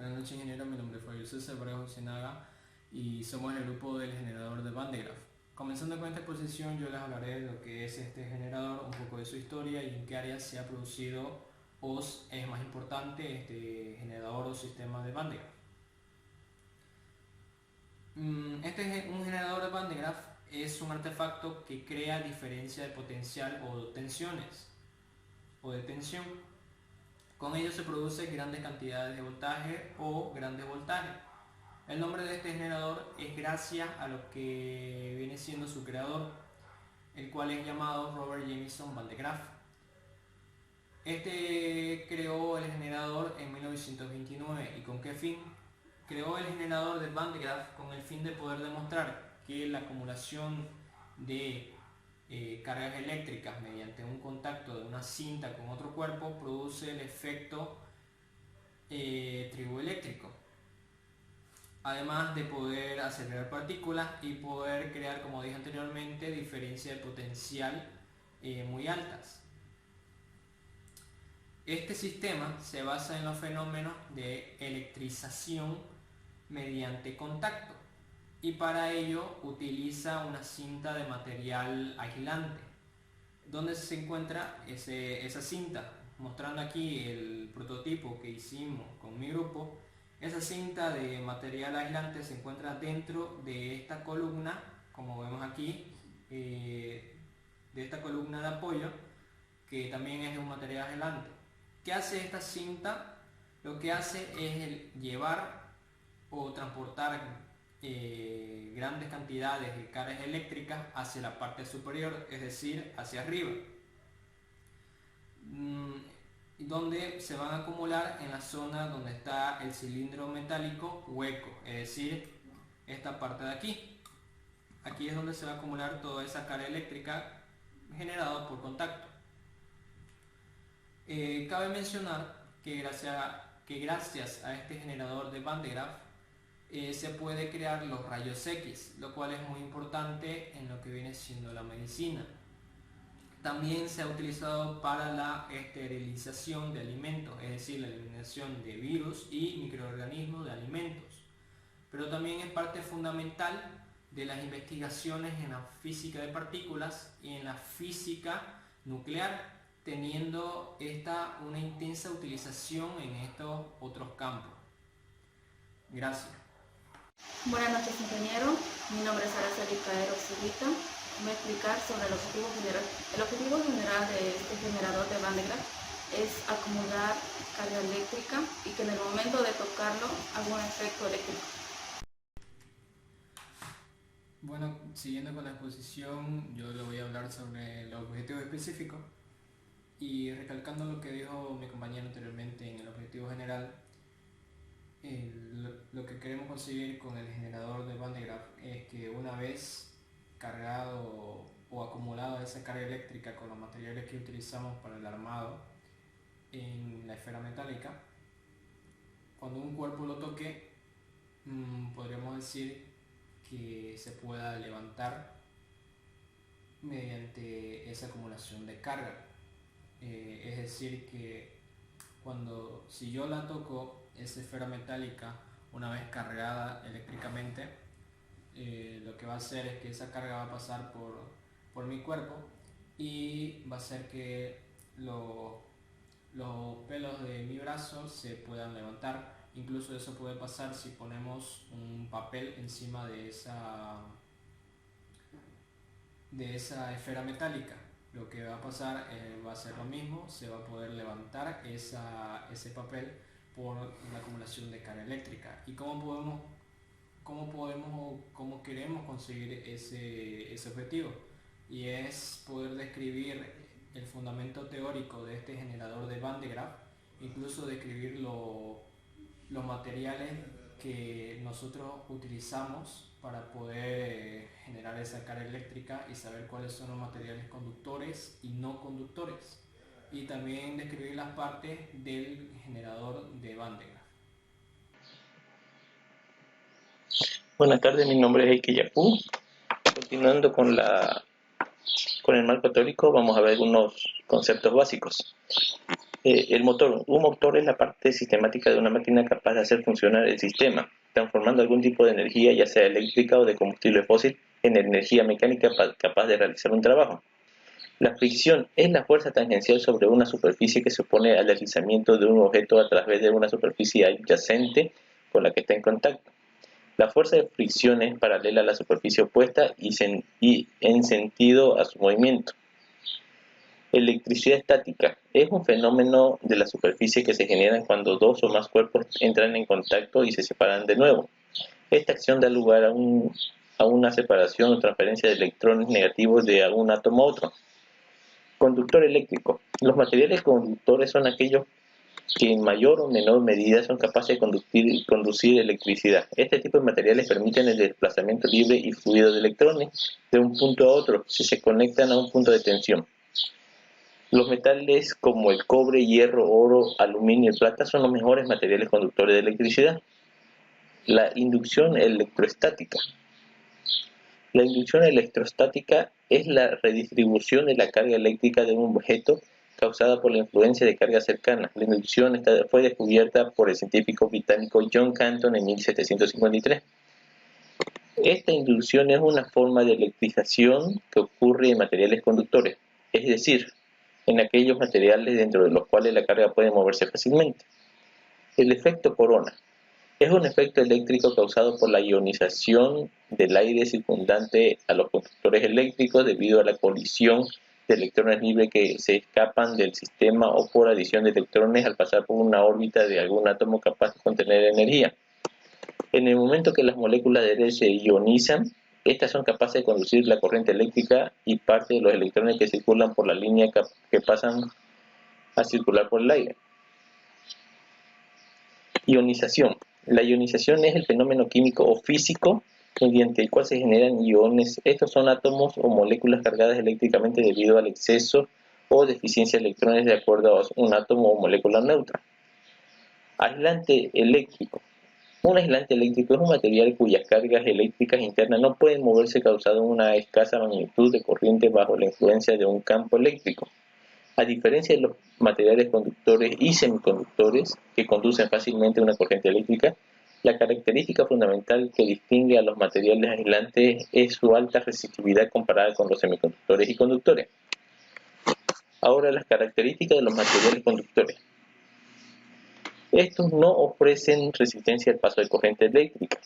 Buenas noches, ingeniero. Mi nombre es Fabio César Braga Sinaga y somos el grupo del generador de Van de Graaff. Comenzando con esta exposición, yo les hablaré de lo que es este generador, un poco de su historia y en qué áreas se ha producido o es más importante este generador o sistema de Van de Graaff. Un generador de Van de Graaff es un artefacto que crea diferencia de potencial o tensiones o de tensión. Con ello se producen grandes cantidades de voltaje o grandes voltajes. El nombre de este generador es gracias a lo que viene siendo su creador, el cual es llamado Robert Jamison Van de Graaff. Este creó el generador en 1929. ¿Y con qué fin? Creó el generador de Van de Graaff con el fin de poder demostrar que la acumulación de cargas eléctricas mediante un contacto de una cinta con otro cuerpo produce el efecto triboeléctrico, además de poder acelerar partículas y poder crear, como dije anteriormente, diferencias de potencial muy altas. Este sistema se basa en los fenómenos de electrización mediante contacto y para ello utiliza una cinta de material aislante. ¿Dónde se encuentra esa cinta? Mostrando aquí el prototipo que hicimos con mi grupo. Esa cinta de material aislante se encuentra dentro de esta columna, como vemos aquí, de esta columna de apoyo, que también es de un material aislante. ¿Qué hace esta cinta? Lo que hace es llevar o transportar grandes cantidades de cargas eléctricas hacia la parte superior, es decir, hacia arriba, donde se van a acumular en la zona donde está el cilindro metálico hueco, es decir, esta parte de aquí. Aquí es donde se va a acumular toda esa carga eléctrica generada por contacto. Cabe mencionar que gracias a este generador de Van de Graaff se puede crear los rayos X, lo cual es muy importante en lo que viene siendo la medicina. También se ha utilizado para la esterilización de alimentos, es decir, la eliminación de virus y microorganismos de alimentos. Pero también es parte fundamental de las investigaciones en la física de partículas y en la física nuclear, teniendo una intensa utilización en estos otros campos. Gracias. Buenas noches, ingeniero. Mi nombre es Araceli Caero Zubita. Voy a explicar sobre el objetivo general. El objetivo general de este generador de Van de Graaff es acumular carga eléctrica y que en el momento de tocarlo haga un efecto eléctrico. Bueno, siguiendo con la exposición, yo le voy a hablar sobre el objetivo específico y recalcando lo que dijo mi compañero anteriormente en el objetivo general. Lo que queremos conseguir con el generador de Van de Graaff es que una vez cargado o acumulado esa carga eléctrica con los materiales que utilizamos para el armado en la esfera metálica, cuando un cuerpo lo toque, podríamos decir que se pueda levantar mediante esa acumulación de carga. Es decir, que si yo la toco, esa esfera metálica, una vez cargada eléctricamente, lo que va a hacer es que esa carga va a pasar por mi cuerpo y va a hacer que los pelos de mi brazo se puedan levantar. Incluso eso puede pasar si ponemos un papel encima de esa esfera metálica. Lo que va a pasar va a ser lo mismo, se va a poder levantar ese papel por la acumulación de carga eléctrica. ¿Y cómo queremos conseguir ese objetivo? Y es poder describir el fundamento teórico de este generador de Van de Graaff, incluso describir los materiales que nosotros utilizamos para poder generar esa carga eléctrica y saber cuáles son los materiales conductores y no conductores, y también describir las partes del generador de Van de Graaff. Buenas tardes, mi nombre es Eike Yapú. Continuando con el marco teórico, vamos a ver algunos conceptos básicos. El motor. Un motor es la parte sistemática de una máquina capaz de hacer funcionar el sistema, transformando algún tipo de energía, ya sea eléctrica o de combustible fósil, en energía mecánica capaz de realizar un trabajo. La fricción es la fuerza tangencial sobre una superficie que se opone al deslizamiento de un objeto a través de una superficie adyacente con la que está en contacto. La fuerza de fricción es paralela a la superficie opuesta y en sentido a su movimiento. Electricidad estática es un fenómeno de la superficie que se genera cuando dos o más cuerpos entran en contacto y se separan de nuevo. Esta acción da lugar a una separación o transferencia de electrones negativos de un átomo a otro. Conductor eléctrico. Los materiales conductores son aquellos que en mayor o menor medida son capaces de conducir electricidad. Este tipo de materiales permiten el desplazamiento libre y fluido de electrones de un punto a otro si se conectan a un punto de tensión. Los metales como el cobre, hierro, oro, aluminio y plata son los mejores materiales conductores de electricidad. La inducción electrostática. La inducción electrostática es la redistribución de la carga eléctrica de un objeto causada por la influencia de cargas cercanas. La inducción fue descubierta por el científico británico John Canton en 1753. Esta inducción es una forma de electrización que ocurre en materiales conductores, es decir, en aquellos materiales dentro de los cuales la carga puede moverse fácilmente. El efecto corona. Es un efecto eléctrico causado por la ionización del aire circundante a los conductores eléctricos debido a la colisión de electrones libres que se escapan del sistema o por adición de electrones al pasar por una órbita de algún átomo capaz de contener energía. En el momento que las moléculas de aire se ionizan, estas son capaces de conducir la corriente eléctrica y parte de los electrones que circulan por la línea que pasan a circular por el aire. Ionización. La ionización es el fenómeno químico o físico mediante el cual se generan iones. Estos son átomos o moléculas cargadas eléctricamente debido al exceso o deficiencia de electrones de acuerdo a un átomo o molécula neutra. Aislante eléctrico. Un aislante eléctrico es un material cuyas cargas eléctricas internas no pueden moverse causando una escasa magnitud de corriente bajo la influencia de un campo eléctrico. A diferencia de los materiales conductores y semiconductores que conducen fácilmente una corriente eléctrica, la característica fundamental que distingue a los materiales aislantes es su alta resistividad comparada con los semiconductores y conductores. Ahora, las características de los materiales conductores. Estos no ofrecen resistencia al paso de corriente eléctrica.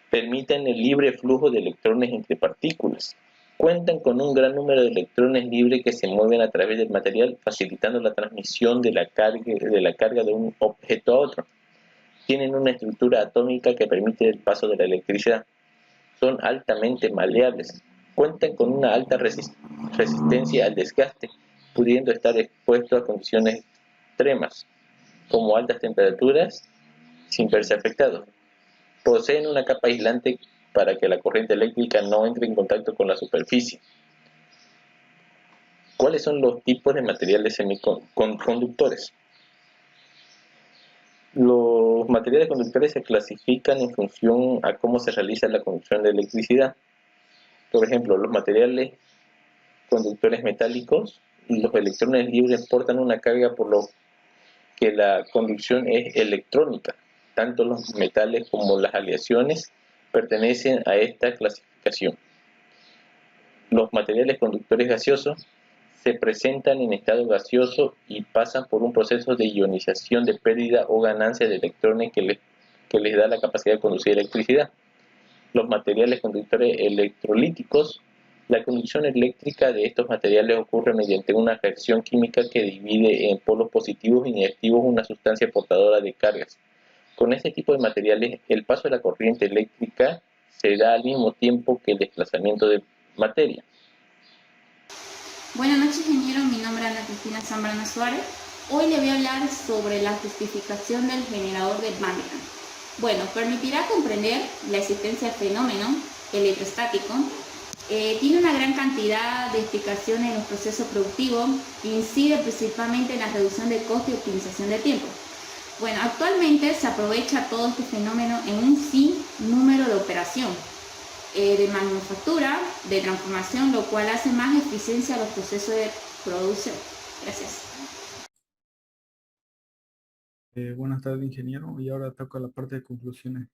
Permiten el libre flujo de electrones entre partículas. Cuentan con un gran número de electrones libres que se mueven a través del material, facilitando la transmisión de la carga de un objeto a otro. Tienen una estructura atómica que permite el paso de la electricidad. Son altamente maleables. Cuentan con una alta resistencia al desgaste, pudiendo estar expuestos a condiciones extremas, como altas temperaturas, sin verse afectados. Poseen una capa aislante para que la corriente eléctrica no entre en contacto con la superficie. ¿Cuáles son los tipos de materiales semiconductores? Los materiales conductores se clasifican en función a cómo se realiza la conducción de electricidad. Por ejemplo, los materiales conductores metálicos, los electrones libres portan una carga por lo que la conducción es electrónica. Tanto los metales como las aleaciones pertenecen a esta clasificación. Los materiales conductores gaseosos se presentan en estado gaseoso y pasan por un proceso de ionización de pérdida o ganancia de electrones que les da la capacidad de conducir electricidad. Los materiales conductores electrolíticos. La conducción eléctrica de estos materiales ocurre mediante una reacción química que divide en polos positivos y negativos una sustancia portadora de cargas. Con este tipo de materiales, el paso de la corriente eléctrica se da al mismo tiempo que el desplazamiento de materia. Buenas noches, ingeniero. Mi nombre es Ana Cristina Zambrano Suárez. Hoy le voy a hablar sobre la justificación del generador de Van de Graaff. Bueno, permitirá comprender la existencia del fenómeno electrostático. Tiene una gran cantidad de explicaciones en los procesos productivos e incide principalmente en la reducción de costo y optimización de tiempo. Bueno, actualmente se aprovecha todo este fenómeno en un sinnúmero de operación de manufactura, de transformación, lo cual hace más eficiencia a los procesos de producción. Gracias. Buenas tardes, ingeniero, y ahora toca la parte de conclusiones.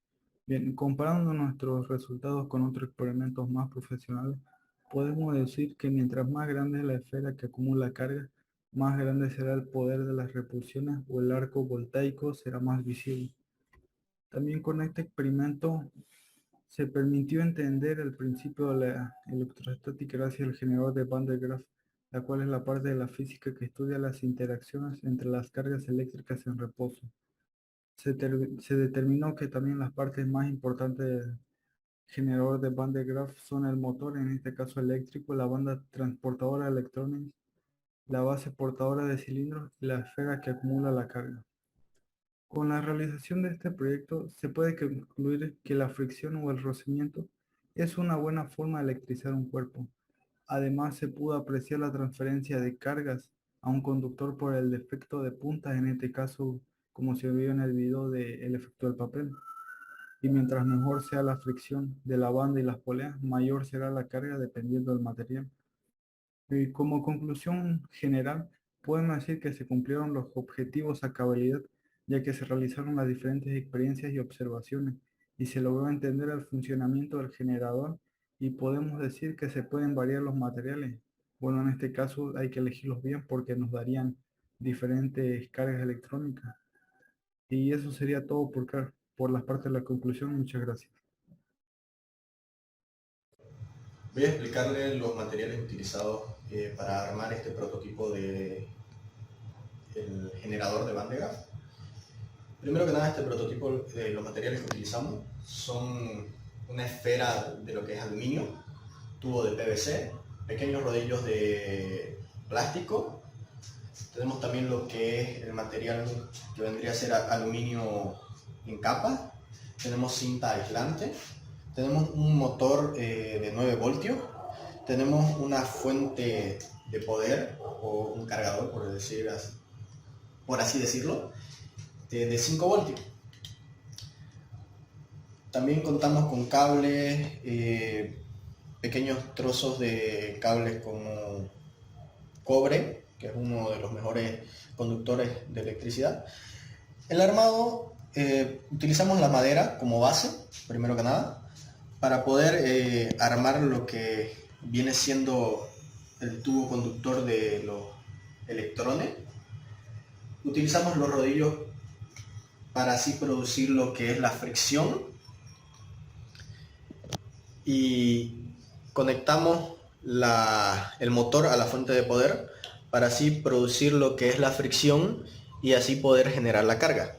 Bien, comparando nuestros resultados con otros experimentos más profesionales, podemos decir que mientras más grande es la esfera que acumula carga, más grande será el poder de las repulsiones o el arco voltaico será más visible. También con este experimento se permitió entender el principio de la electrostática gracias al generador de Van de Graaff, la cual es la parte de la física que estudia las interacciones entre las cargas eléctricas en reposo. Se determinó que también las partes más importantes del generador de Van de Graaff son el motor, en este caso eléctrico, la banda transportadora de electrones, la base portadora de cilindros y la esfera que acumula la carga. Con la realización de este proyecto se puede concluir que la fricción o el rozamiento es una buena forma de electrizar un cuerpo. Además, se pudo apreciar la transferencia de cargas a un conductor por el efecto de puntas, en este caso, como se vio en el video del efecto del papel. Y mientras mejor sea la fricción de la banda y las poleas, mayor será la carga dependiendo del material. Y como conclusión general, podemos decir que se cumplieron los objetivos a cabalidad, ya que se realizaron las diferentes experiencias y observaciones, y se logró entender el funcionamiento del generador, y podemos decir que se pueden variar los materiales. Bueno, en este caso hay que elegirlos bien porque nos darían diferentes cargas electrónicas. Y eso sería todo por las partes de la conclusión. Muchas gracias. Voy a explicarle los materiales utilizados para armar este prototipo de el generador de Van de Graaff. Primero que nada, este prototipo, los materiales que utilizamos son una esfera de lo que es aluminio, tubo de PVC, pequeños rodillos de plástico. Tenemos también lo que es el material que vendría a ser aluminio en capa. Tenemos cinta aislante. Tenemos un motor de 9 voltios. Tenemos una fuente de poder o un cargador, por así decirlo, de 5 voltios. También contamos con cables, pequeños trozos de cables como cobre, que es uno de los mejores conductores de electricidad. El armado, utilizamos la madera como base, primero que nada, para poder armar lo que viene siendo el tubo conductor de los electrones. Utilizamos los rodillos para así producir lo que es la fricción y conectamos el motor a la fuente de poder para así producir lo que es la fricción y así poder generar la carga.